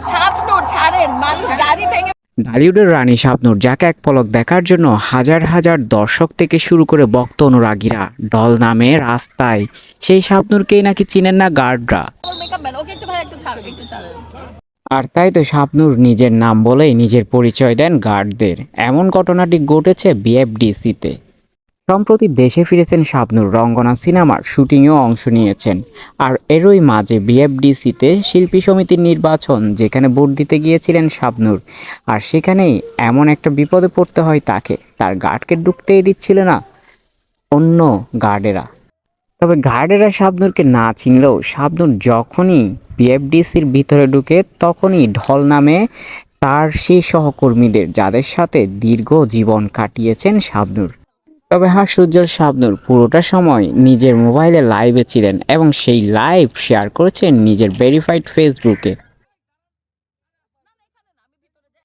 শাবনূর ছাড়েন, মানুষ গাড়ি ভেঙে ঢালিউডের রানী শাবনূর, যাকে এক পলক দেখার জন্য হাজার হাজার দর্শক থেকে শুরু করে ভক্ত অনুরাগীরা ঢল নামে রাস্তায়, সেই শাবনূরকেই নাকি চিনেন না গার্ডরা। মেকআপ ম্যান, ওকে একটু ভাই একটু ছাড়েন, একটু ছাড়েন। আর তাই তো শাবনূর নিজের নাম বলেই নিজের পরিচয় দেন গার্ডদের। এমন ঘটনাটি ঘটেছে বিএফডিসিতে। সম্প্রতি দেশে ফিরেছেন শাবনূর, রঙ্গনা সিনেমার শুটিংয়েও অংশ নিয়েছেন। আর এরই মাঝে বিএফডিসিতে শিল্পী সমিতির নির্বাচন, যেখানে ভোট দিতে গিয়েছিলেন শাবনূর। আর সেখানেই এমন একটা বিপদে পড়তে হয় তাকে, তার গার্ডকে ঢুকতেই দিচ্ছিল না অন্য গার্ডেরা। তবে গার্ডেরা শাবনূরকে না চিনলেও শাবনূর যখনই বিএফডিসির ভিতরে ঢুকে, তখনই ঢল নামে তার সেই সহকর্মীদের, যাদের সাথে দীর্ঘ জীবন কাটিয়েছেন শাবনূর। তবে হাস্যোজ্জ্বল শাবনূর পুরোটা সময় নিজের মোবাইলে লাইভে ছিলেন এবং সেই লাইভ শেয়ার করেছেন নিজের ভেরিফাইড ফেসবুকে।